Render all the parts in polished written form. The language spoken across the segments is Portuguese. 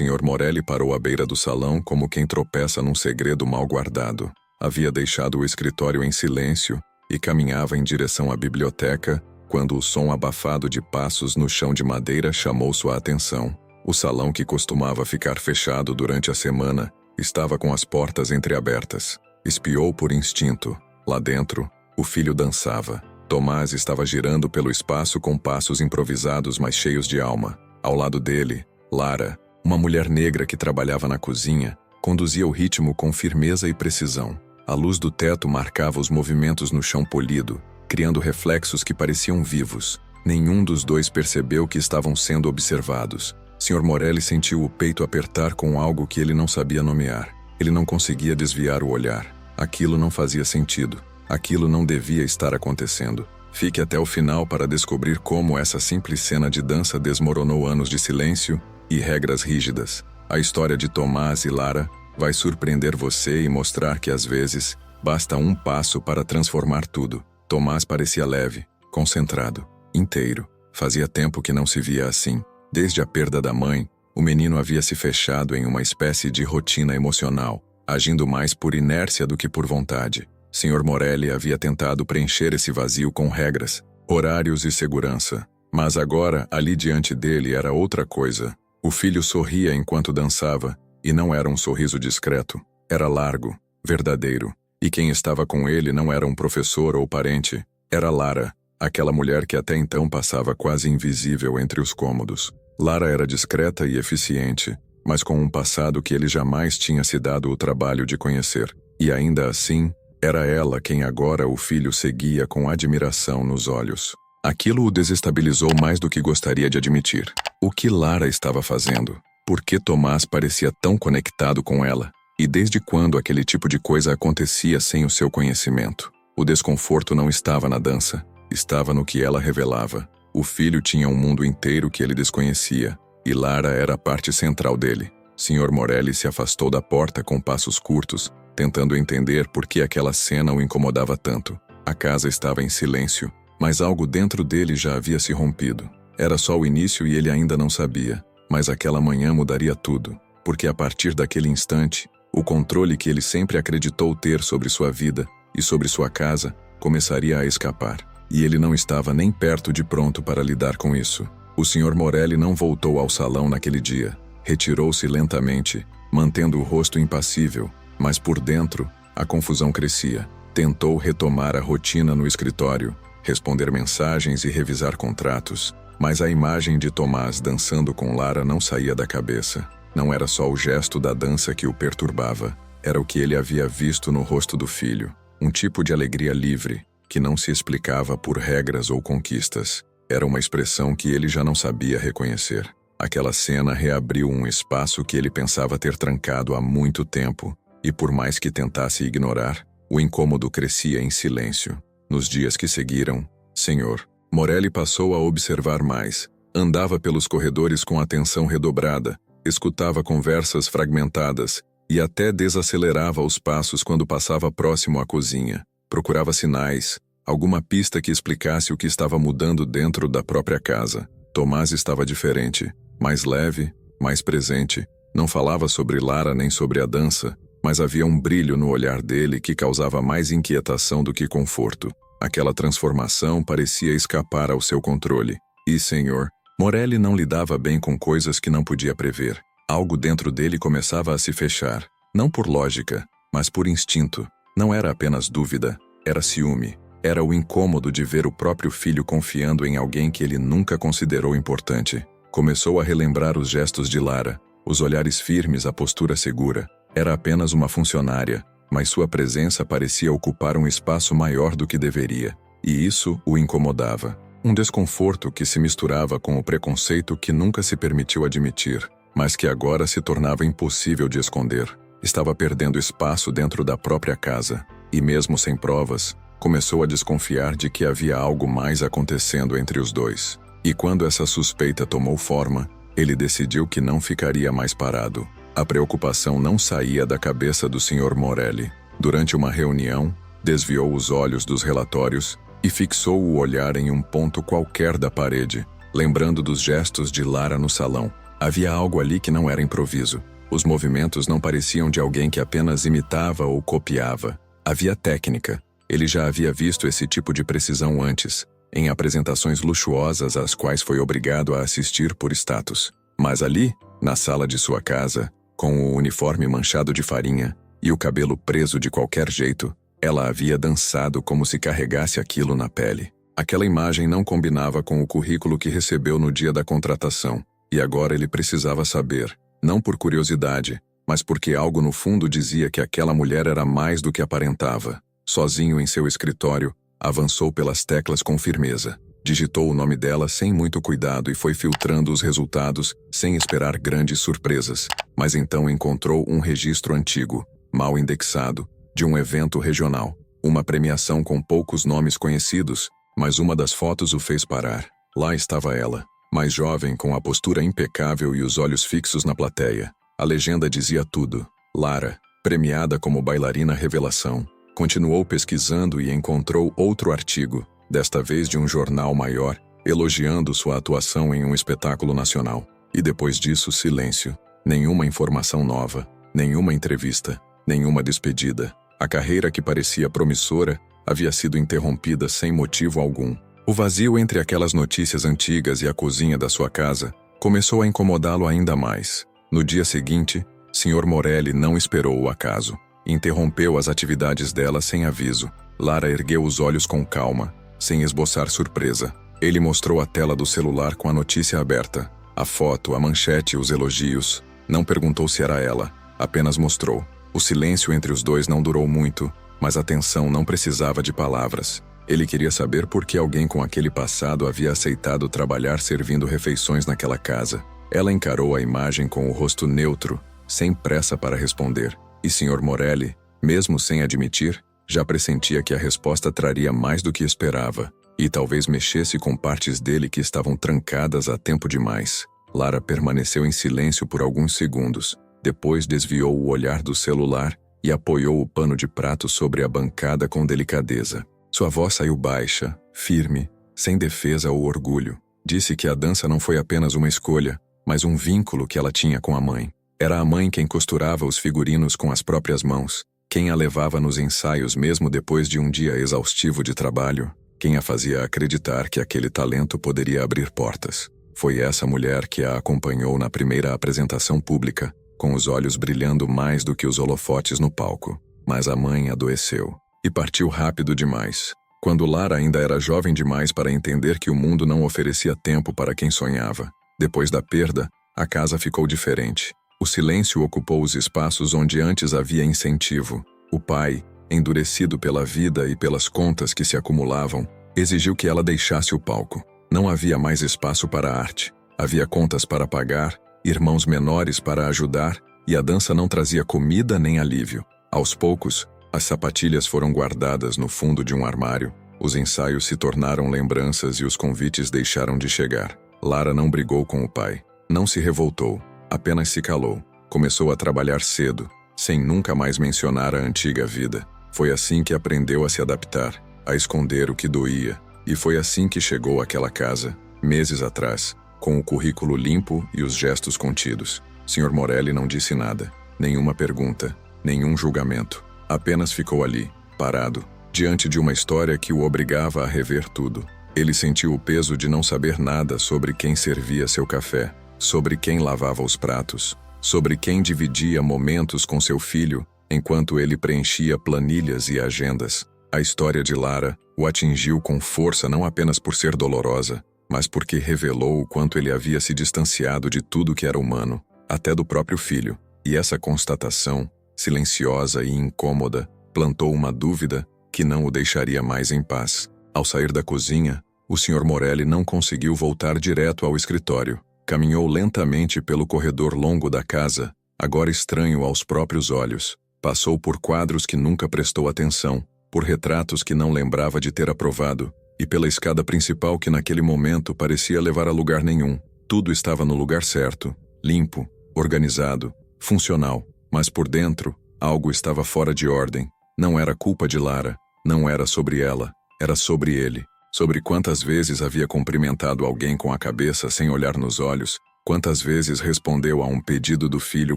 Sr. Morelli parou à beira do salão como quem tropeça num segredo mal guardado. Havia deixado o escritório em silêncio e caminhava em direção à biblioteca quando o som abafado de passos no chão de madeira chamou sua atenção. O salão, que costumava ficar fechado durante a semana, estava com as portas entreabertas. Espiou por instinto. Lá dentro, o filho dançava. Tomás estava girando pelo espaço com passos improvisados, mas cheios de alma. Ao lado dele, Lara, uma mulher negra que trabalhava na cozinha, conduzia o ritmo com firmeza e precisão. A luz do teto marcava os movimentos no chão polido, criando reflexos que pareciam vivos. Nenhum dos dois percebeu que estavam sendo observados. Sr. Morelli sentiu o peito apertar com algo que ele não sabia nomear. Ele não conseguia desviar o olhar. Aquilo não fazia sentido. Aquilo não devia estar acontecendo. Fique até o final para descobrir como essa simples cena de dança desmoronou anos de silêncio e regras rígidas. A história de Tomás e Lara vai surpreender você e mostrar que às vezes basta um passo para transformar tudo. Tomás parecia leve, concentrado, inteiro. Fazia tempo que não se via assim. Desde a perda da mãe, o menino havia se fechado em uma espécie de rotina emocional, agindo mais por inércia do que por vontade. Sr. Morelli havia tentado preencher esse vazio com regras, horários e segurança. Mas agora, ali diante dele, era outra coisa. O filho sorria enquanto dançava, e não era um sorriso discreto. Era largo, verdadeiro. E quem estava com ele não era um professor ou parente. Era Lara, aquela mulher que até então passava quase invisível entre os cômodos. Lara era discreta e eficiente, mas com um passado que ele jamais tinha se dado o trabalho de conhecer. E ainda assim, era ela quem agora o filho seguia com admiração nos olhos. Aquilo o desestabilizou mais do que gostaria de admitir. O que Lara estava fazendo? Por que Tomás parecia tão conectado com ela? E desde quando aquele tipo de coisa acontecia sem o seu conhecimento? O desconforto não estava na dança, estava no que ela revelava. O filho tinha um mundo inteiro que ele desconhecia, e Lara era a parte central dele. Sr. Morelli se afastou da porta com passos curtos, tentando entender por que aquela cena o incomodava tanto. A casa estava em silêncio, mas algo dentro dele já havia se rompido. Era só o início e ele ainda não sabia. Mas aquela manhã mudaria tudo, porque a partir daquele instante, o controle que ele sempre acreditou ter sobre sua vida e sobre sua casa começaria a escapar. E ele não estava nem perto de pronto para lidar com isso. O Sr. Morelli não voltou ao salão naquele dia. Retirou-se lentamente, mantendo o rosto impassível, mas por dentro, a confusão crescia. Tentou retomar a rotina no escritório, responder mensagens e revisar contratos. Mas a imagem de Tomás dançando com Lara não saía da cabeça. Não era só o gesto da dança que o perturbava. Era o que ele havia visto no rosto do filho. Um tipo de alegria livre, que não se explicava por regras ou conquistas. Era uma expressão que ele já não sabia reconhecer. Aquela cena reabriu um espaço que ele pensava ter trancado há muito tempo, e por mais que tentasse ignorar, o incômodo crescia em silêncio. Nos dias que seguiram, Sr. Morelli passou a observar mais. Andava pelos corredores com atenção redobrada, escutava conversas fragmentadas e até desacelerava os passos quando passava próximo à cozinha. Procurava sinais, alguma pista que explicasse o que estava mudando dentro da própria casa. Tomás estava diferente, mais leve, mais presente. Não falava sobre Lara nem sobre a dança, mas havia um brilho no olhar dele que causava mais inquietação do que conforto. Aquela transformação parecia escapar ao seu controle. E, Sr. Morelli não lidava bem com coisas que não podia prever. Algo dentro dele começava a se fechar. Não por lógica, mas por instinto. Não era apenas dúvida, era ciúme. Era o incômodo de ver o próprio filho confiando em alguém que ele nunca considerou importante. Começou a relembrar os gestos de Lara, os olhares firmes, a postura segura. Era apenas uma funcionária, mas sua presença parecia ocupar um espaço maior do que deveria. E isso o incomodava. Um desconforto que se misturava com o preconceito que nunca se permitiu admitir, mas que agora se tornava impossível de esconder. Estava perdendo espaço dentro da própria casa, e mesmo sem provas, começou a desconfiar de que havia algo mais acontecendo entre os dois. E quando essa suspeita tomou forma, ele decidiu que não ficaria mais parado. A preocupação não saía da cabeça do Sr. Morelli. Durante uma reunião, desviou os olhos dos relatórios e fixou o olhar em um ponto qualquer da parede, lembrando dos gestos de Lara no salão. Havia algo ali que não era improviso. Os movimentos não pareciam de alguém que apenas imitava ou copiava. Havia técnica. Ele já havia visto esse tipo de precisão antes, em apresentações luxuosas às quais foi obrigado a assistir por status. Mas ali, na sala de sua casa, com o uniforme manchado de farinha e o cabelo preso de qualquer jeito, ela havia dançado como se carregasse aquilo na pele. Aquela imagem não combinava com o currículo que recebeu no dia da contratação, e agora ele precisava saber, não por curiosidade, mas porque algo no fundo dizia que aquela mulher era mais do que aparentava. Sozinho em seu escritório, avançou pelas teclas com firmeza. Digitou o nome dela sem muito cuidado e foi filtrando os resultados, sem esperar grandes surpresas. Mas então encontrou um registro antigo, mal indexado, de um evento regional. Uma premiação com poucos nomes conhecidos, mas uma das fotos o fez parar. Lá estava ela, mais jovem, com a postura impecável e os olhos fixos na plateia. A legenda dizia tudo. Lara, premiada como bailarina revelação. Continuou pesquisando e encontrou outro artigo, desta vez de um jornal maior, elogiando sua atuação em um espetáculo nacional. E depois disso, silêncio. Nenhuma informação nova, nenhuma entrevista, nenhuma despedida. A carreira que parecia promissora havia sido interrompida sem motivo algum. O vazio entre aquelas notícias antigas e a cozinha da sua casa começou a incomodá-lo ainda mais. No dia seguinte, Sr. Morelli não esperou o acaso. Interrompeu as atividades dela sem aviso. Lara ergueu os olhos com calma, sem esboçar surpresa. Ele mostrou a tela do celular com a notícia aberta. A foto, a manchete, os elogios. Não perguntou se era ela, apenas mostrou. O silêncio entre os dois não durou muito, mas a tensão não precisava de palavras. Ele queria saber por que alguém com aquele passado havia aceitado trabalhar servindo refeições naquela casa. Ela encarou a imagem com o rosto neutro, sem pressa para responder. E Sr. Morelli, mesmo sem admitir, já pressentia que a resposta traria mais do que esperava, e talvez mexesse com partes dele que estavam trancadas há tempo demais. Lara permaneceu em silêncio por alguns segundos, depois desviou o olhar do celular e apoiou o pano de prato sobre a bancada com delicadeza. Sua voz saiu baixa, firme, sem defesa ou orgulho. Disse que a dança não foi apenas uma escolha, mas um vínculo que ela tinha com a mãe. Era a mãe quem costurava os figurinos com as próprias mãos, quem a levava nos ensaios mesmo depois de um dia exaustivo de trabalho, quem a fazia acreditar que aquele talento poderia abrir portas. Foi essa mulher que a acompanhou na primeira apresentação pública, com os olhos brilhando mais do que os holofotes no palco. Mas a mãe adoeceu e partiu rápido demais, quando Lara ainda era jovem demais para entender que o mundo não oferecia tempo para quem sonhava. Depois da perda, a casa ficou diferente. O silêncio ocupou os espaços onde antes havia incentivo. O pai, endurecido pela vida e pelas contas que se acumulavam, exigiu que ela deixasse o palco. Não havia mais espaço para a arte. Havia contas para pagar, irmãos menores para ajudar, e a dança não trazia comida nem alívio. Aos poucos, as sapatilhas foram guardadas no fundo de um armário, os ensaios se tornaram lembranças e os convites deixaram de chegar. Lara não brigou com o pai, não se revoltou, apenas se calou. Começou a trabalhar cedo, sem nunca mais mencionar a antiga vida. Foi assim que aprendeu a se adaptar, a esconder o que doía, e foi assim que chegou àquela casa, meses atrás, com o currículo limpo e os gestos contidos. Sr. Morelli não disse nada, nenhuma pergunta, nenhum julgamento. Apenas ficou ali, parado, diante de uma história que o obrigava a rever tudo. Ele sentiu o peso de não saber nada sobre quem servia seu café, sobre quem lavava os pratos, sobre quem dividia momentos com seu filho, enquanto ele preenchia planilhas e agendas. A história de Lara o atingiu com força não apenas por ser dolorosa, mas porque revelou o quanto ele havia se distanciado de tudo que era humano, até do próprio filho. E essa constatação, silenciosa e incômoda, plantou uma dúvida que não o deixaria mais em paz. Ao sair da cozinha, o Sr. Morelli não conseguiu voltar direto ao escritório. Caminhou lentamente pelo corredor longo da casa, agora estranho aos próprios olhos. Passou por quadros que nunca prestou atenção, por retratos que não lembrava de ter aprovado, e pela escada principal que naquele momento parecia levar a lugar nenhum. Tudo estava no lugar certo, limpo, organizado, funcional, mas por dentro, algo estava fora de ordem. Não era culpa de Lara, não era sobre ela, era sobre ele. Sobre quantas vezes havia cumprimentado alguém com a cabeça sem olhar nos olhos, Quantas vezes respondeu a um pedido do filho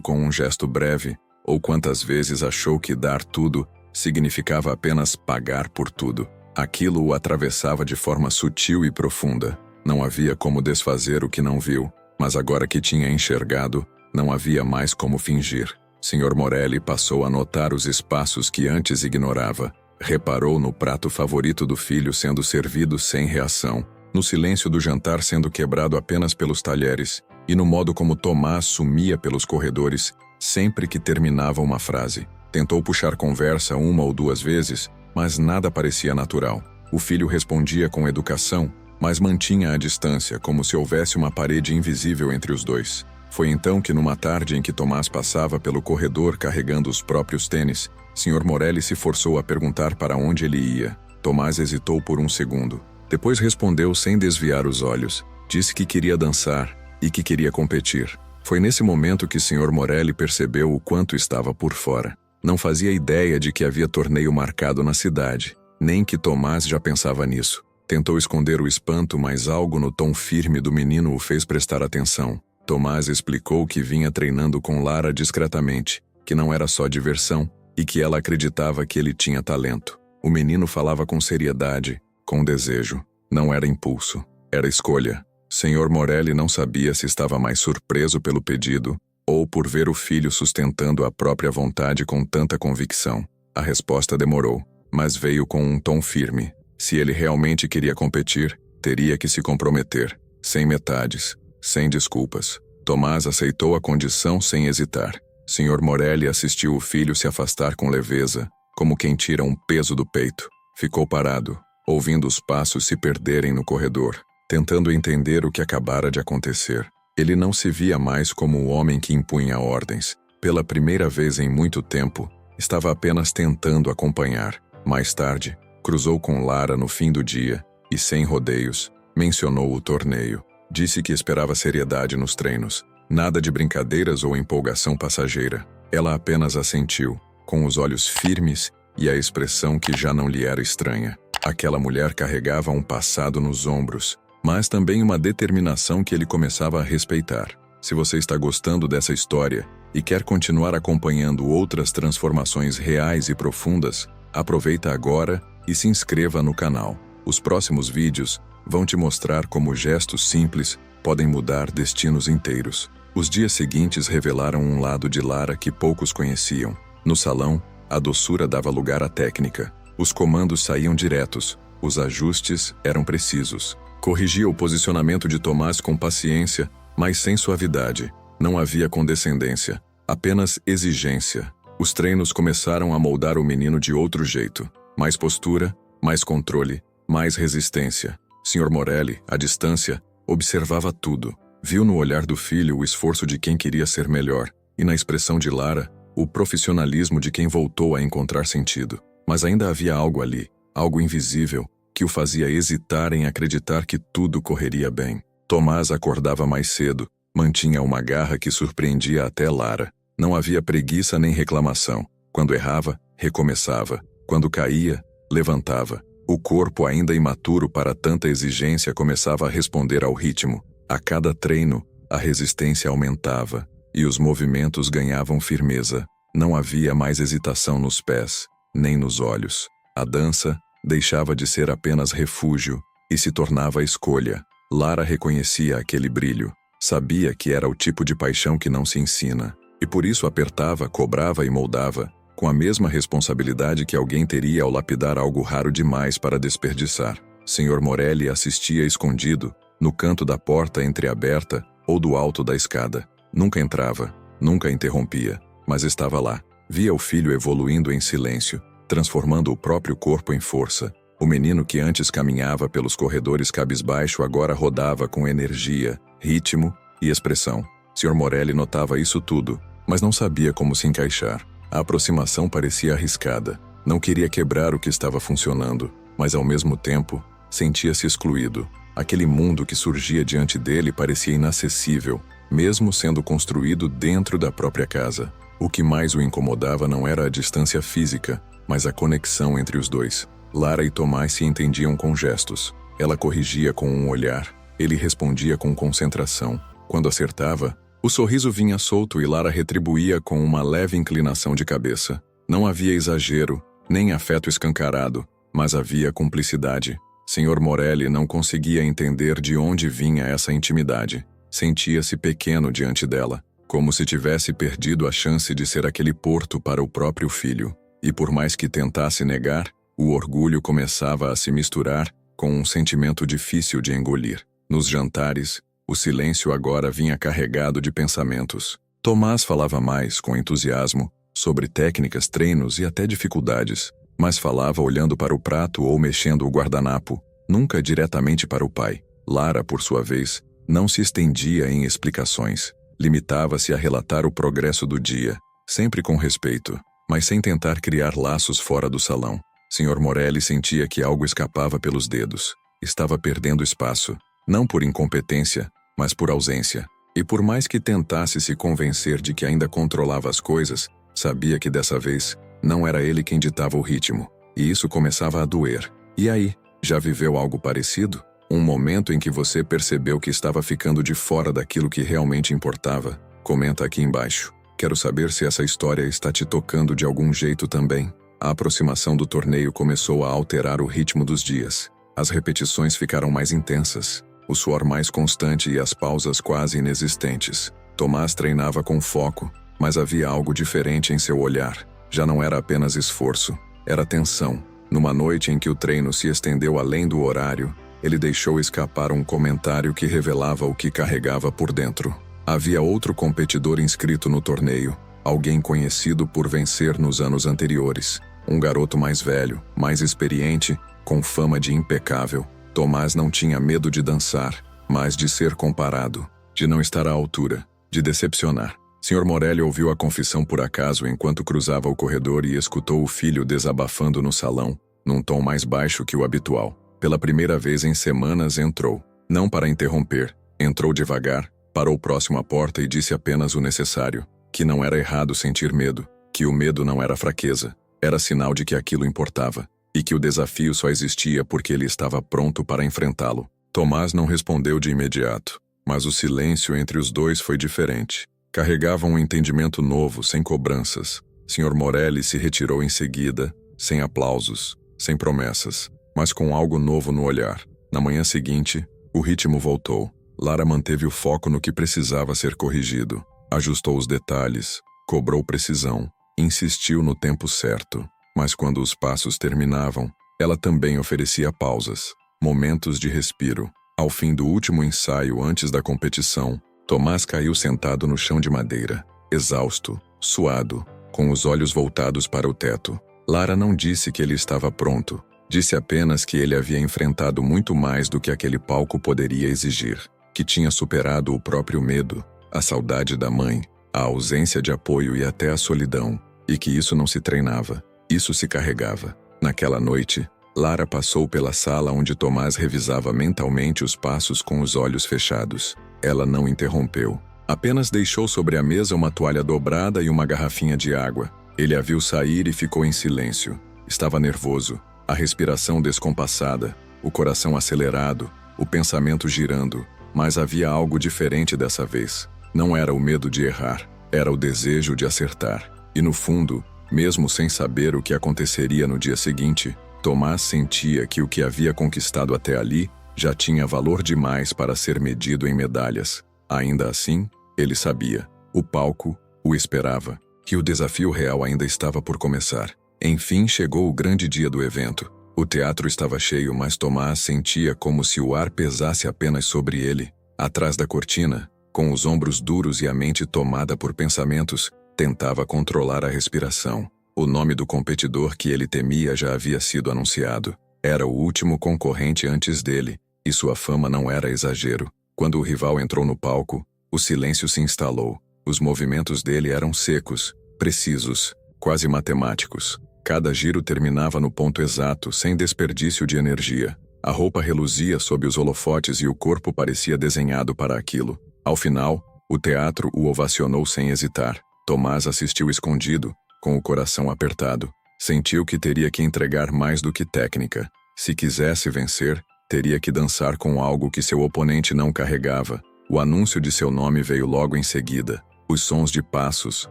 com um gesto breve, ou quantas vezes achou que dar tudo significava apenas pagar por tudo. Aquilo o atravessava de forma sutil e profunda. Não havia como desfazer o que não viu, mas agora que tinha enxergado, não havia mais como fingir. Sr. Morelli passou a notar os espaços que antes ignorava. Reparou no prato favorito do filho sendo servido sem reação, no silêncio do jantar sendo quebrado apenas pelos talheres, e no modo como Tomás sumia pelos corredores sempre que terminava uma frase. Tentou puxar conversa uma ou duas vezes, mas nada parecia natural. O filho respondia com educação, mas mantinha a distância, como se houvesse uma parede invisível entre os dois. Foi então que, numa tarde em que Tomás passava pelo corredor carregando os próprios tênis, Sr. Morelli se forçou a perguntar para onde ele ia. Tomás hesitou por um segundo. Depois respondeu sem desviar os olhos. Disse que queria dançar e que queria competir. Foi nesse momento que Sr. Morelli percebeu o quanto estava por fora. Não fazia ideia de que havia torneio marcado na cidade, nem que Tomás já pensava nisso. Tentou esconder o espanto, mas algo no tom firme do menino o fez prestar atenção. Tomás explicou que vinha treinando com Lara discretamente, que não era só diversão e que ela acreditava que ele tinha talento. O menino falava com seriedade, com desejo. Não era impulso, era escolha. Sr. Morelli não sabia se estava mais surpreso pelo pedido ou por ver o filho sustentando a própria vontade com tanta convicção. A resposta demorou, mas veio com um tom firme. Se ele realmente queria competir, teria que se comprometer, sem metades, sem desculpas. Tomás aceitou a condição sem hesitar. Sr. Morelli assistiu o filho se afastar com leveza, como quem tira um peso do peito. Ficou parado, ouvindo os passos se perderem no corredor, tentando entender o que acabara de acontecer. Ele não se via mais como o homem que impunha ordens. Pela primeira vez em muito tempo, estava apenas tentando acompanhar. Mais tarde, cruzou com Lara no fim do dia e, sem rodeios, mencionou o torneio. Disse que esperava seriedade nos treinos, nada de brincadeiras ou empolgação passageira. Ela apenas assentiu, com os olhos firmes e a expressão que já não lhe era estranha. Aquela mulher carregava um passado nos ombros, mas também uma determinação que ele começava a respeitar. Se você está gostando dessa história e quer continuar acompanhando outras transformações reais e profundas, aproveita agora e se inscreva no canal. Os próximos vídeos vão te mostrar como gestos simples podem mudar destinos inteiros. Os dias seguintes revelaram um lado de Lara que poucos conheciam. No salão, a doçura dava lugar à técnica. Os comandos saíam diretos, os ajustes eram precisos. Corrigia o posicionamento de Tomás com paciência, mas sem suavidade. Não havia condescendência, apenas exigência. Os treinos começaram a moldar o menino de outro jeito. Mais postura, mais controle, mais resistência. Sr. Morelli, à distância, observava tudo. Viu no olhar do filho o esforço de quem queria ser melhor, e na expressão de Lara, o profissionalismo de quem voltou a encontrar sentido. Mas ainda havia algo ali, algo invisível, que o fazia hesitar em acreditar que tudo correria bem. Tomás acordava mais cedo, mantinha uma garra que surpreendia até Lara. Não havia preguiça nem reclamação. Quando errava, recomeçava. Quando caía, levantava. O corpo, ainda imaturo para tanta exigência, começava a responder ao ritmo. A cada treino, a resistência aumentava, e os movimentos ganhavam firmeza. Não havia mais hesitação nos pés, nem nos olhos. A dança deixava de ser apenas refúgio e se tornava escolha. Lara reconhecia aquele brilho. Sabia que era o tipo de paixão que não se ensina. E por isso apertava, cobrava e moldava, com a mesma responsabilidade que alguém teria ao lapidar algo raro demais para desperdiçar. Sr. Morelli assistia escondido, no canto da porta entreaberta ou do alto da escada. Nunca entrava, nunca interrompia, mas estava lá. Via o filho evoluindo em silêncio, transformando o próprio corpo em força. O menino que antes caminhava pelos corredores cabisbaixo agora rodava com energia, ritmo e expressão. Sr. Morelli notava isso tudo, mas não sabia como se encaixar. A aproximação parecia arriscada. Não queria quebrar o que estava funcionando, mas ao mesmo tempo sentia-se excluído. Aquele mundo que surgia diante dele parecia inacessível, mesmo sendo construído dentro da própria casa. O que mais o incomodava não era a distância física, mas a conexão entre os dois. Lara e Tomás se entendiam com gestos. Ela corrigia com um olhar, ele respondia com concentração. Quando acertava, o sorriso vinha solto e Lara retribuía com uma leve inclinação de cabeça. Não havia exagero, nem afeto escancarado, mas havia cumplicidade. Sr. Morelli não conseguia entender de onde vinha essa intimidade. Sentia-se pequeno diante dela, como se tivesse perdido a chance de ser aquele porto para o próprio filho. E por mais que tentasse negar, o orgulho começava a se misturar com um sentimento difícil de engolir. Nos jantares, o silêncio agora vinha carregado de pensamentos. Tomás falava mais, com entusiasmo, sobre técnicas, treinos e até dificuldades, mas falava olhando para o prato ou mexendo o guardanapo, nunca diretamente para o pai. Lara, por sua vez, não se estendia em explicações. Limitava-se a relatar o progresso do dia, sempre com respeito, mas sem tentar criar laços fora do salão. Sr. Morelli sentia que algo escapava pelos dedos. Estava perdendo espaço, não por incompetência, mas por ausência. E por mais que tentasse se convencer de que ainda controlava as coisas, sabia que dessa vez não era ele quem ditava o ritmo. E isso começava a doer. E aí, já viveu algo parecido? Um momento em que você percebeu que estava ficando de fora daquilo que realmente importava? Comenta aqui embaixo. Quero saber se essa história está te tocando de algum jeito também. A aproximação do torneio começou a alterar o ritmo dos dias. As repetições ficaram mais intensas, o suor mais constante e as pausas quase inexistentes. Tomás treinava com foco, mas havia algo diferente em seu olhar. Já não era apenas esforço, era tensão. Numa noite em que o treino se estendeu além do horário, ele deixou escapar um comentário que revelava o que carregava por dentro. Havia outro competidor inscrito no torneio, alguém conhecido por vencer nos anos anteriores. Um garoto mais velho, mais experiente, com fama de impecável. Tomás não tinha medo de dançar, mas de ser comparado, de não estar à altura, de decepcionar. Sr. Morelli ouviu a confissão por acaso enquanto cruzava o corredor e escutou o filho desabafando no salão, num tom mais baixo que o habitual. Pela primeira vez em semanas entrou, não para interromper, entrou devagar, parou próximo à porta e disse apenas o necessário, que não era errado sentir medo, que o medo não era fraqueza, era sinal de que aquilo importava, e que o desafio só existia porque ele estava pronto para enfrentá-lo. Tomás não respondeu de imediato, mas o silêncio entre os dois foi diferente. Carregava um entendimento novo, sem cobranças. Sr. Morelli se retirou em seguida, sem aplausos, sem promessas, mas com algo novo no olhar. Na manhã seguinte, o ritmo voltou. Lara manteve o foco no que precisava ser corrigido. Ajustou os detalhes, cobrou precisão, insistiu no tempo certo. Mas quando os passos terminavam, ela também oferecia pausas, momentos de respiro. Ao fim do último ensaio antes da competição, Tomás caiu sentado no chão de madeira, exausto, suado, com os olhos voltados para o teto. Lara não disse que ele estava pronto, disse apenas que ele havia enfrentado muito mais do que aquele palco poderia exigir, que tinha superado o próprio medo, a saudade da mãe, a ausência de apoio e até a solidão, e que isso não se treinava, isso se carregava. Naquela noite, Lara passou pela sala onde Tomás revisava mentalmente os passos com os olhos fechados. Ela não interrompeu. Apenas deixou sobre a mesa uma toalha dobrada e uma garrafinha de água. Ele a viu sair e ficou em silêncio. Estava nervoso, a respiração descompassada, o coração acelerado, o pensamento girando. Mas havia algo diferente dessa vez. Não era o medo de errar, era o desejo de acertar. E no fundo, mesmo sem saber o que aconteceria no dia seguinte, Tomás sentia que o que havia conquistado até ali já tinha valor demais para ser medido em medalhas. Ainda assim, ele sabia. O palco o esperava, que o desafio real ainda estava por começar. Enfim chegou o grande dia do evento. O teatro estava cheio, mas Tomás sentia como se o ar pesasse apenas sobre ele. Atrás da cortina, com os ombros duros e a mente tomada por pensamentos, tentava controlar a respiração. O nome do competidor que ele temia já havia sido anunciado. Era o último concorrente antes dele, e sua fama não era exagero. Quando o rival entrou no palco, o silêncio se instalou. Os movimentos dele eram secos, precisos, quase matemáticos. Cada giro terminava no ponto exato, sem desperdício de energia. A roupa reluzia sob os holofotes e o corpo parecia desenhado para aquilo. Ao final, o teatro o ovacionou sem hesitar. Tomás assistiu escondido, com o coração apertado. Sentiu que teria que entregar mais do que técnica. Se quisesse vencer, teria que dançar com algo que seu oponente não carregava. O anúncio de seu nome veio logo em seguida. Os sons de passos,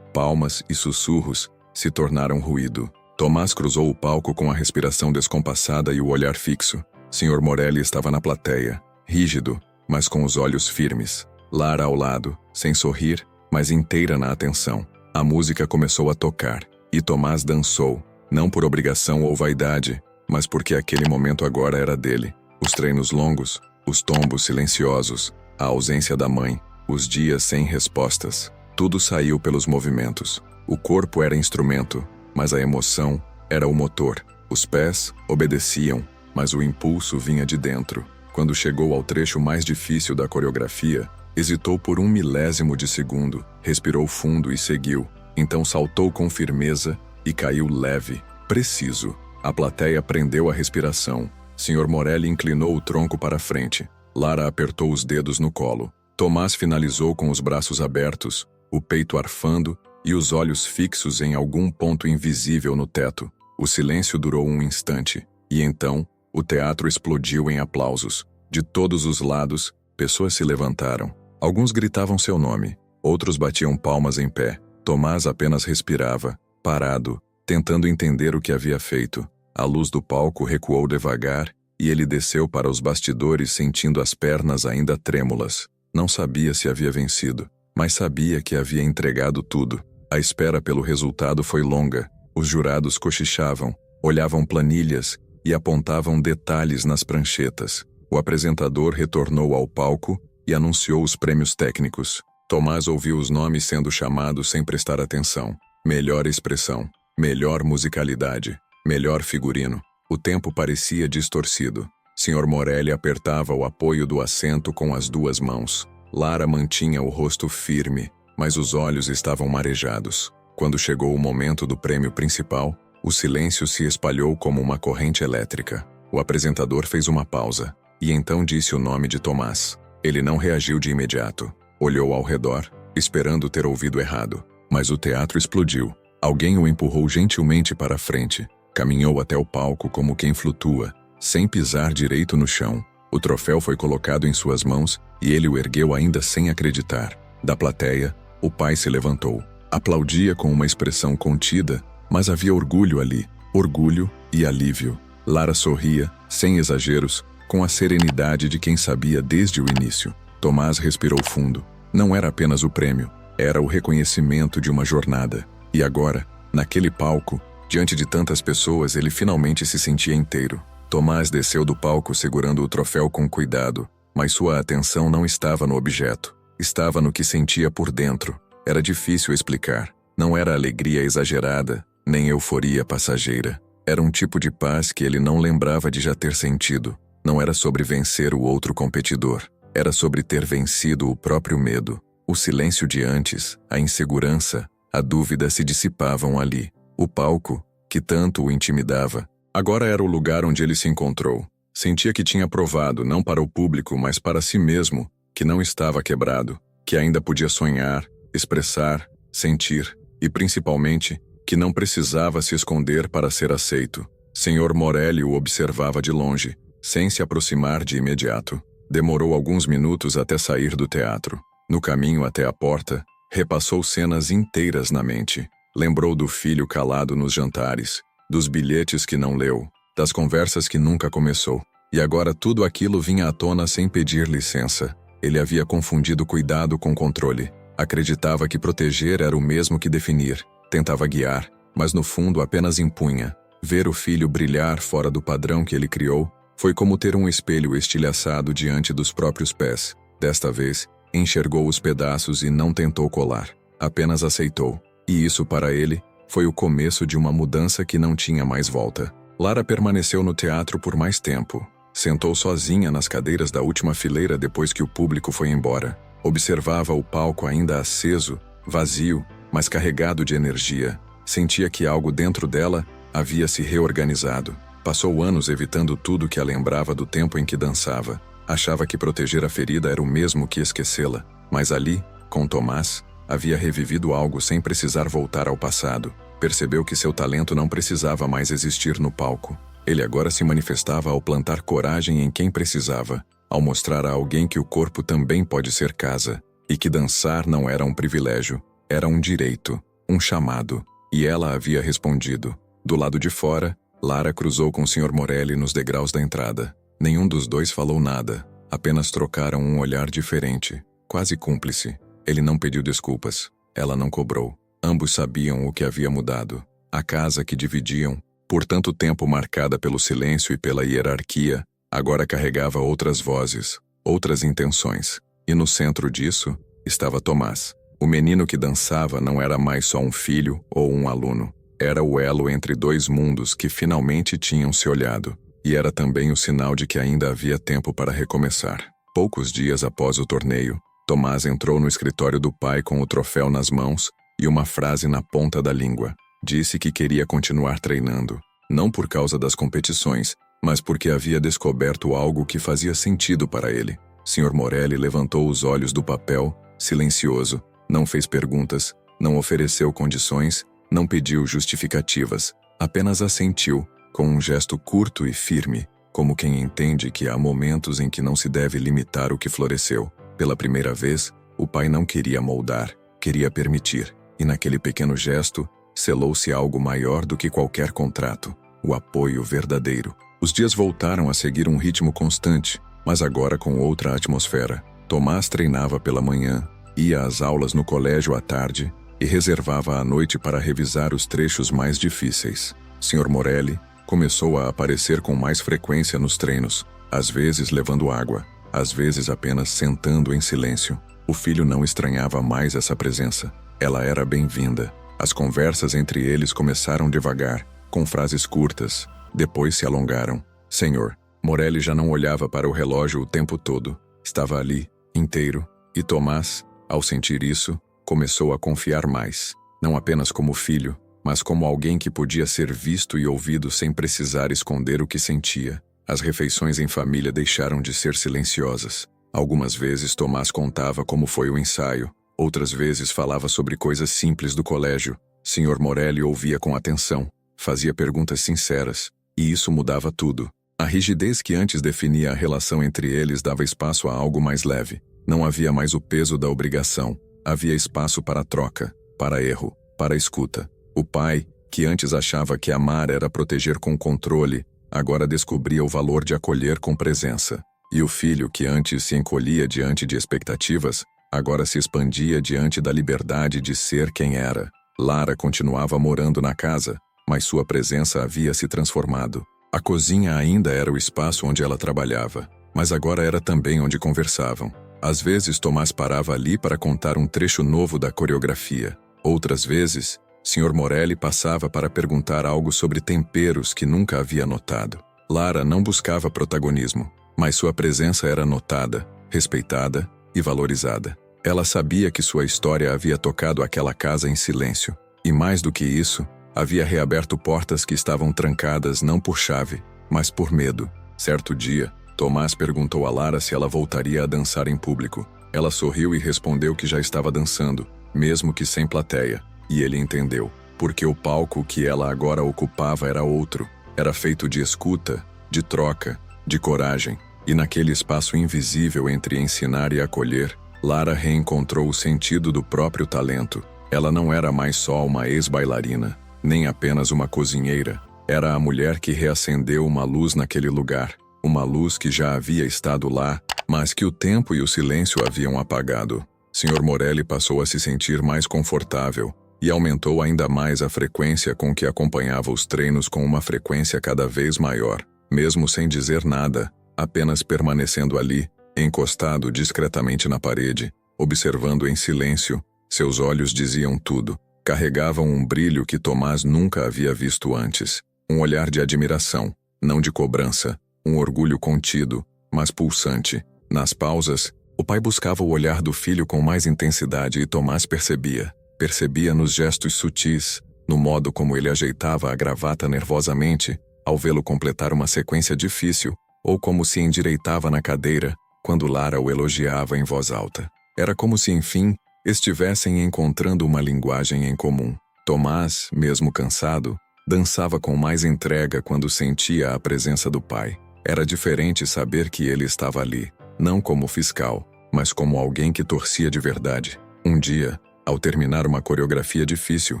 palmas e sussurros se tornaram ruído. Tomás cruzou o palco com a respiração descompassada e o olhar fixo. Sr. Morelli estava na plateia, rígido, mas com os olhos firmes. Lara ao lado, sem sorrir, mas inteira na atenção. A música começou a tocar, e Tomás dançou, não por obrigação ou vaidade, mas porque aquele momento agora era dele. Os treinos longos, os tombos silenciosos, a ausência da mãe, os dias sem respostas. Tudo saiu pelos movimentos. O corpo era instrumento, mas a emoção era o motor. Os pés obedeciam, mas o impulso vinha de dentro. Quando chegou ao trecho mais difícil da coreografia, hesitou por 1 milésimo de segundo, respirou fundo e seguiu. Então saltou com firmeza e caiu leve, preciso. A plateia prendeu a respiração. Sr. Morelli inclinou o tronco para a frente. Lara apertou os dedos no colo. Tomás finalizou com os braços abertos, o peito arfando e os olhos fixos em algum ponto invisível no teto. O silêncio durou um instante, e então o teatro explodiu em aplausos. De todos os lados, pessoas se levantaram. Alguns gritavam seu nome, outros batiam palmas em pé. Tomás apenas respirava, parado, tentando entender o que havia feito. A luz do palco recuou devagar, e ele desceu para os bastidores sentindo as pernas ainda trêmulas. Não sabia se havia vencido, mas sabia que havia entregado tudo. A espera pelo resultado foi longa. Os jurados cochichavam, olhavam planilhas e apontavam detalhes nas pranchetas. O apresentador retornou ao palco e anunciou os prêmios técnicos. Tomás ouviu os nomes sendo chamados sem prestar atenção. Melhor expressão, melhor musicalidade, melhor figurino. O tempo parecia distorcido. Sr. Morelli apertava o apoio do assento com as 2 mãos. Lara mantinha o rosto firme, mas os olhos estavam marejados. Quando chegou o momento do prêmio principal, o silêncio se espalhou como uma corrente elétrica. O apresentador fez uma pausa, e então disse o nome de Tomás. Ele não reagiu de imediato. Olhou ao redor, esperando ter ouvido errado. Mas o teatro explodiu. Alguém o empurrou gentilmente para a frente. Caminhou até o palco como quem flutua, sem pisar direito no chão. O troféu foi colocado em suas mãos e ele o ergueu ainda sem acreditar. Da plateia, o pai se levantou. Aplaudia com uma expressão contida, mas havia orgulho ali. Orgulho e alívio. Lara sorria, sem exageros, com a serenidade de quem sabia desde o início. Tomás respirou fundo. Não era apenas o prêmio, era o reconhecimento de uma jornada. E agora, naquele palco, diante de tantas pessoas, ele finalmente se sentia inteiro. Tomás desceu do palco segurando o troféu com cuidado, mas sua atenção não estava no objeto. Estava no que sentia por dentro. Era difícil explicar. Não era alegria exagerada, nem euforia passageira. Era um tipo de paz que ele não lembrava de já ter sentido. Não era sobre vencer o outro competidor. Era sobre ter vencido o próprio medo. O silêncio de antes, a insegurança, a dúvida se dissipavam ali. O palco, que tanto o intimidava, agora era o lugar onde ele se encontrou. Sentia que tinha provado, não para o público, mas para si mesmo, que não estava quebrado, que ainda podia sonhar, expressar, sentir, e principalmente, que não precisava se esconder para ser aceito. Sr. Morelli o observava de longe, sem se aproximar de imediato. Demorou alguns minutos até sair do teatro. No caminho até a porta, repassou cenas inteiras na mente. Lembrou do filho calado nos jantares, dos bilhetes que não leu, das conversas que nunca começou. E agora tudo aquilo vinha à tona sem pedir licença. Ele havia confundido cuidado com controle. Acreditava que proteger era o mesmo que definir. Tentava guiar, mas no fundo apenas impunha. Ver o filho brilhar fora do padrão que ele criou foi como ter um espelho estilhaçado diante dos próprios pés. Desta vez, enxergou os pedaços e não tentou colar. Apenas aceitou. E isso, para ele, foi o começo de uma mudança que não tinha mais volta. Lara permaneceu no teatro por mais tempo. Sentou sozinha nas cadeiras da última fileira depois que o público foi embora. Observava o palco ainda aceso, vazio, mas carregado de energia. Sentia que algo dentro dela havia se reorganizado. Passou anos evitando tudo que a lembrava do tempo em que dançava. Achava que proteger a ferida era o mesmo que esquecê-la. Mas ali, com Tomás, havia revivido algo sem precisar voltar ao passado. Percebeu que seu talento não precisava mais existir no palco. Ele agora se manifestava ao plantar coragem em quem precisava. ao mostrar a alguém que o corpo também pode ser casa, e que dançar não era um privilégio, era um direito, um chamado, e ela havia respondido. Do lado de fora, Lara cruzou com o Sr. Morelli nos degraus da entrada. Nenhum dos dois falou nada, apenas trocaram um olhar diferente, quase cúmplice. Ele não pediu desculpas, ela não cobrou. Ambos sabiam o que havia mudado. A casa que dividiam, por tanto tempo marcada pelo silêncio e pela hierarquia, agora carregava outras vozes, outras intenções. E no centro disso, estava Tomás. O menino que dançava não era mais só um filho ou um aluno. Era o elo entre dois mundos que finalmente tinham se olhado. E era também o sinal de que ainda havia tempo para recomeçar. Poucos dias após o torneio, Tomás entrou no escritório do pai com o troféu nas mãos e uma frase na ponta da língua. Disse que queria continuar treinando, não por causa das competições, mas porque havia descoberto algo que fazia sentido para ele. Sr. Morelli levantou os olhos do papel, silencioso, não fez perguntas, não ofereceu condições, não pediu justificativas, apenas assentiu, com um gesto curto e firme, como quem entende que há momentos em que não se deve limitar o que floresceu. Pela primeira vez, o pai não queria moldar, queria permitir, e naquele pequeno gesto, selou-se algo maior do que qualquer contrato, o apoio verdadeiro. Os dias voltaram a seguir um ritmo constante, mas agora com outra atmosfera. Tomás treinava pela manhã, ia às aulas no colégio à tarde e reservava a noite para revisar os trechos mais difíceis. Sr. Morelli começou a aparecer com mais frequência nos treinos, às vezes levando água, às vezes apenas sentando em silêncio. O filho não estranhava mais essa presença. Ela era bem-vinda. As conversas entre eles começaram devagar, com frases curtas, depois se alongaram. Senhor, Morelli já não olhava para o relógio o tempo todo. Estava ali, inteiro, e Tomás, ao sentir isso, começou a confiar mais. Não apenas como filho, mas como alguém que podia ser visto e ouvido sem precisar esconder o que sentia. As refeições em família deixaram de ser silenciosas. Algumas vezes Tomás contava como foi o ensaio, outras vezes falava sobre coisas simples do colégio. Sr. Morelli ouvia com atenção, fazia perguntas sinceras, e isso mudava tudo. A rigidez que antes definia a relação entre eles dava espaço a algo mais leve. Não havia mais o peso da obrigação, havia espaço para troca, para erro, para escuta. O pai, que antes achava que amar era proteger com controle, agora descobria o valor de acolher com presença. E o filho, que antes se encolhia diante de expectativas, agora se expandia diante da liberdade de ser quem era. Lara continuava morando na casa, mas sua presença havia se transformado. A cozinha ainda era o espaço onde ela trabalhava, mas agora era também onde conversavam. Às vezes Tomás parava ali para contar um trecho novo da coreografia. Outras vezes, Sr. Morelli passava para perguntar algo sobre temperos que nunca havia notado. Lara não buscava protagonismo, mas sua presença era notada, respeitada e valorizada. Ela sabia que sua história havia tocado aquela casa em silêncio, e mais do que isso, havia reaberto portas que estavam trancadas não por chave, mas por medo. Certo dia, Tomás perguntou a Lara se ela voltaria a dançar em público. Ela sorriu e respondeu que já estava dançando, mesmo que sem plateia. E ele entendeu, porque o palco que ela agora ocupava era outro. Era feito de escuta, de troca, de coragem. E naquele espaço invisível entre ensinar e acolher, Lara reencontrou o sentido do próprio talento. Ela não era mais só uma ex-bailarina, nem apenas uma cozinheira. Era a mulher que reacendeu uma luz naquele lugar. Uma luz que já havia estado lá, mas que o tempo e o silêncio haviam apagado. Sr. Morelli passou a se sentir mais confortável e aumentou ainda mais a frequência com que acompanhava os treinos, com uma frequência cada vez maior, mesmo sem dizer nada, apenas permanecendo ali, encostado discretamente na parede, observando em silêncio. Seus olhos diziam tudo, carregavam um brilho que Tomás nunca havia visto antes. Um olhar de admiração, não de cobrança, um orgulho contido, mas pulsante. Nas pausas, o pai buscava o olhar do filho com mais intensidade e Tomás percebia. Percebia nos gestos sutis, no modo como ele ajeitava a gravata nervosamente, ao vê-lo completar uma sequência difícil, ou como se endireitava na cadeira, quando Lara o elogiava em voz alta. Era como se, enfim, estivessem encontrando uma linguagem em comum. Tomás, mesmo cansado, dançava com mais entrega quando sentia a presença do pai. Era diferente saber que ele estava ali, não como fiscal, mas como alguém que torcia de verdade. Um dia, ao terminar uma coreografia difícil,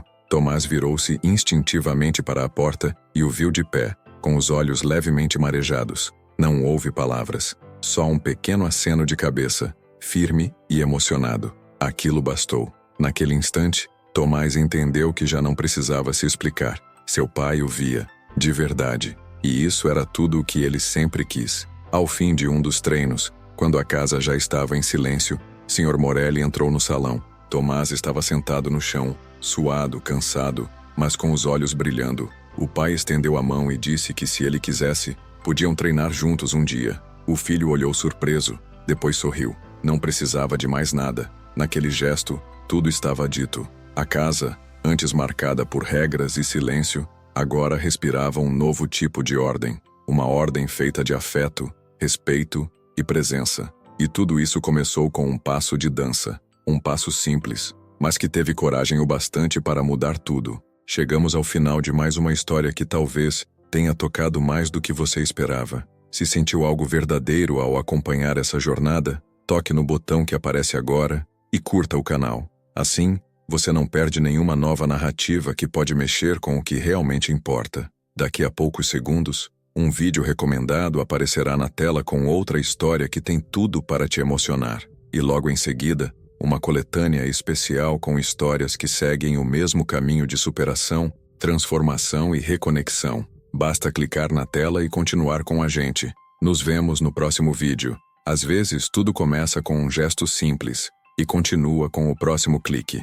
Tomás virou-se instintivamente para a porta e o viu de pé, com os olhos levemente marejados. Não houve palavras, só um pequeno aceno de cabeça, firme e emocionado. Aquilo bastou. Naquele instante, Tomás entendeu que já não precisava se explicar. Seu pai o via, de verdade, e isso era tudo o que ele sempre quis. Ao fim de um dos treinos, quando a casa já estava em silêncio, Sr. Morelli entrou no salão. Tomás estava sentado no chão, suado, cansado, mas com os olhos brilhando. O pai estendeu a mão e disse que se ele quisesse, podiam treinar juntos um dia. O filho olhou surpreso, depois sorriu. Não precisava de mais nada. Naquele gesto, tudo estava dito. A casa, antes marcada por regras e silêncio, agora respirava um novo tipo de ordem. Uma ordem feita de afeto, respeito e presença. E tudo isso começou com um passo de dança. Um passo simples, mas que teve coragem o bastante para mudar tudo. Chegamos ao final de mais uma história que talvez tenha tocado mais do que você esperava. Se sentiu algo verdadeiro ao acompanhar essa jornada, toque no botão que aparece agora e curta o canal. Assim, você não perde nenhuma nova narrativa que pode mexer com o que realmente importa. Daqui a poucos segundos, um vídeo recomendado aparecerá na tela com outra história que tem tudo para te emocionar. E logo em seguida, uma coletânea especial com histórias que seguem o mesmo caminho de superação, transformação e reconexão. Basta clicar na tela e continuar com a gente. Nos vemos no próximo vídeo. Às vezes, tudo começa com um gesto simples e continua com o próximo clique.